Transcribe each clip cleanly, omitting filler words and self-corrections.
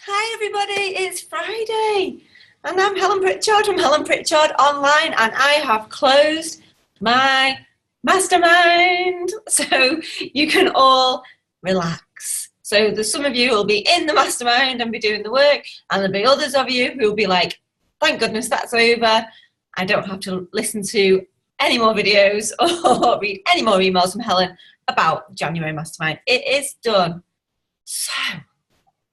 Hi everybody, it's Friday and I'm Helen Pritchard from Helen Pritchard Online and I have closed my mastermind so you can all relax. So there's some of you who will be in the mastermind and be doing the work, and there'll be others of you who will be like, thank goodness that's over. I don't have to listen to any more videos or read any more emails from Helen about January mastermind. It is done. So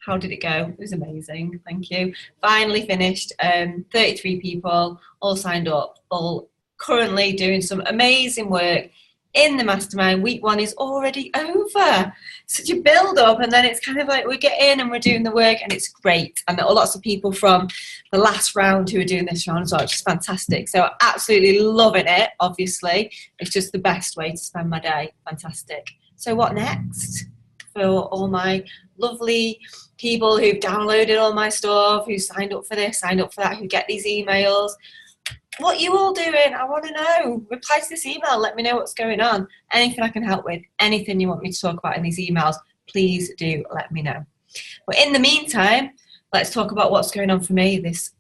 how did it go? It was amazing. Thank you. Finally finished. 33 people all signed up, all currently doing some amazing work in the mastermind. Week 1 is already over. Such a build up, and then it's kind of like we get in and we're doing the work, and it's great. And there are lots of people from the last round who are doing this round as well, which is fantastic. So absolutely loving it, obviously. It's just the best way to spend my day. Fantastic. So what next? For all my lovely people who've downloaded all my stuff, who signed up for this, signed up for that, who get these emails. What you all doing? I want to know. Reply to this email. Let me know what's going on. Anything I can help with, anything you want me to talk about in these emails, please do let me know. But in the meantime, let's talk about what's going on for me this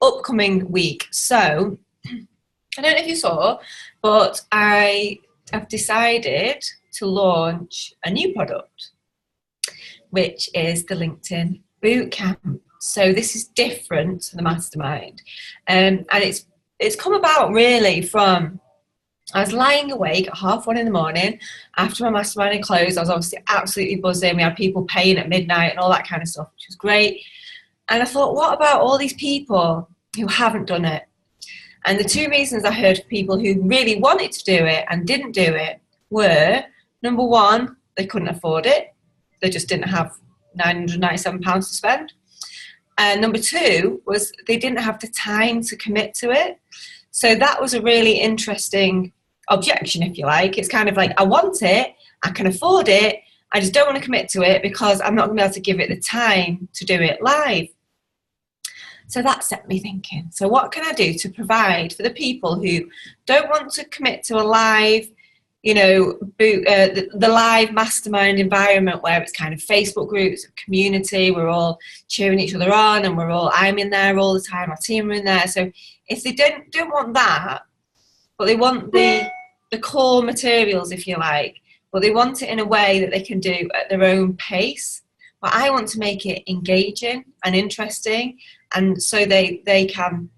upcoming week. So, I don't know if you saw, but I have decided to launch a new product, which is the LinkedIn Bootcamp. So this is different to the mastermind. And it's come about really from, I was lying awake at 1:30 in the morning after my mastermind had closed. I was obviously absolutely buzzing. We had people paying at midnight and all that kind of stuff, which was great. And I thought, what about all these people who haven't done it? And the 2 reasons I heard of people who really wanted to do it and didn't do it were, number 1, they couldn't afford it. They just didn't have £997 to spend. And number 2 was they didn't have the time to commit to it. So that was a really interesting objection, if you like. It's kind of like, I want it, I can afford it, I just don't want to commit to it because I'm not going to be able to give it the time to do it live. So that set me thinking. So what can I do to provide for the people who don't want to commit to a live, the live mastermind environment where it's kind of Facebook groups, community, we're all cheering each other on, and I'm in there all the time, our team are in there. So if they don't want that, but they want the core materials, if you like, but they want it in a way that they can do at their own pace. But I want to make it engaging and interesting, and so they can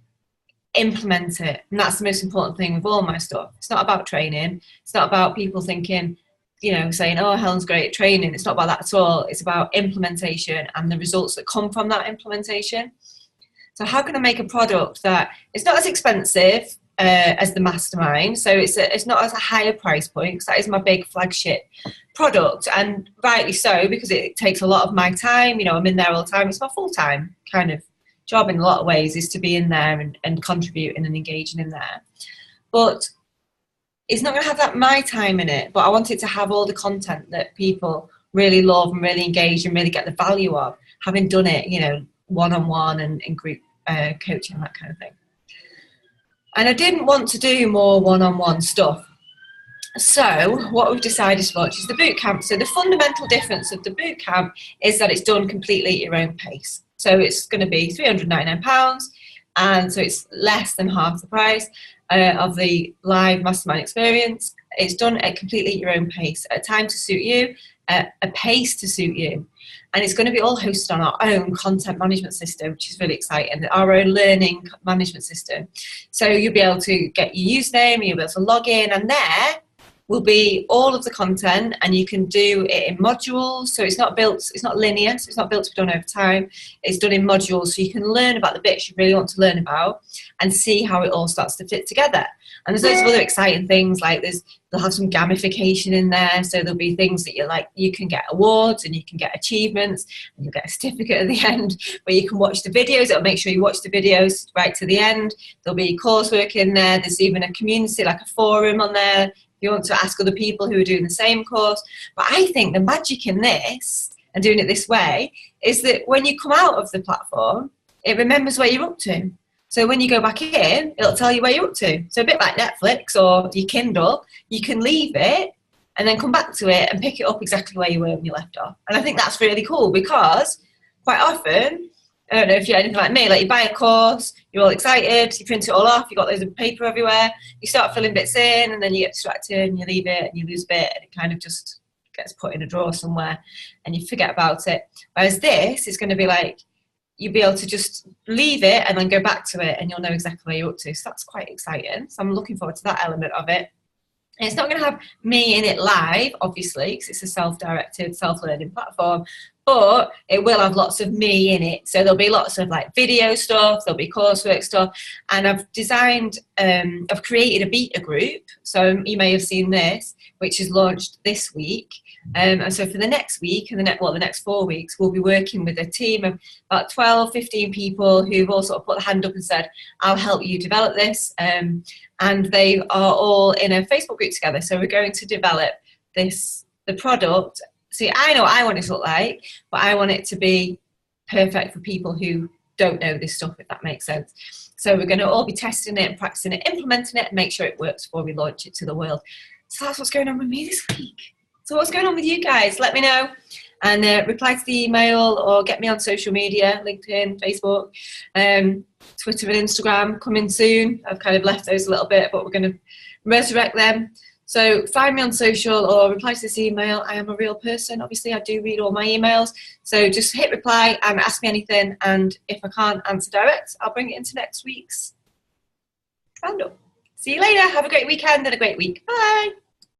implement it. And that's the most important thing with all my stuff. It's not about training. It's not about people thinking, saying, oh, Helen's great at training. It's not about that at all. It's about implementation and the results that come from that implementation. So how can I make a product that is not as expensive as the mastermind? So it's not as a higher price point, because that is my big flagship product, and rightly so, because it takes a lot of my time. I'm in there all the time. It's my full-time kind of job in a lot of ways, is to be in there and contributing and engaging in there. But it's not going to have that my time in it, but I want it to have all the content that people really love and really engage and really get the value of, having done it, one-on-one and in group coaching, that kind of thing. And I didn't want to do more one-on-one stuff. So what we've decided to launch is the bootcamp. So the fundamental difference of the bootcamp is that it's done completely at your own pace. So it's going to be £399, and so it's less than half the price of the live mastermind experience. It's done at completely your own pace, at a time to suit you, at a pace to suit you. And it's going to be all hosted on our own content management system, which is really exciting, our own learning management system. So you'll be able to get your username, you'll be able to log in, and there will be all of the content, and you can do it in modules. So it's not linear, so it's not built to be done over time. It's done in modules, so you can learn about the bits you really want to learn about and see how it all starts to fit together. And there's loads of other exciting things, like they'll have some gamification in there, so there'll be things that you can get awards and you can get achievements and you'll get a certificate at the end, where you can watch the videos. It'll make sure you watch the videos right to the end. There'll be coursework in there. There's even a community, like a forum on there, you want to ask other people who are doing the same course. But I think the magic in this, and doing it this way, is that when you come out of the platform, it remembers where you're up to. So when you go back in, it'll tell you where you're up to. So a bit like Netflix or your Kindle, you can leave it and then come back to it and pick it up exactly where you were when you left off. And I think that's really cool, because quite often, I don't know if you're anything like me, like you buy a course, you're all excited, you print it all off, you've got loads of paper everywhere, you start filling bits in, and then you get distracted and you leave it and you lose a bit, and it kind of just gets put in a drawer somewhere and you forget about it. Whereas this is going to be like, you'll be able to just leave it and then go back to it and you'll know exactly where you're up to. So that's quite exciting. So I'm looking forward to that element of it. And it's not going to have me in it live, obviously, because it's a self-directed, self-learning platform, but it will have lots of me in it. So there'll be lots of like video stuff, there'll be coursework stuff, and I've designed, I've created a beta group. So you may have seen this, which is launched this week. And so for the next week and the next 4 weeks, we'll be working with a team of about 12, 15 people who've all sort of put their hand up and said, I'll help you develop this. And they are all in a Facebook group together. So we're going to develop the product. See, I know what I want it to look like, but I want it to be perfect for people who don't know this stuff, if that makes sense. So we're going to all be testing it and practicing it, implementing it, and make sure it works before we launch it to the world. So that's what's going on with me this week. So what's going on with you guys? Let me know, and reply to the email or get me on social media, LinkedIn, Facebook, Twitter and Instagram coming soon. I've kind of left those a little bit, but we're going to resurrect them. So find me on social or reply to this email. I am a real person. Obviously, I do read all my emails. So just hit reply and ask me anything. And if I can't answer direct, I'll bring it into next week's roundup. See you later. Have a great weekend and a great week. Bye.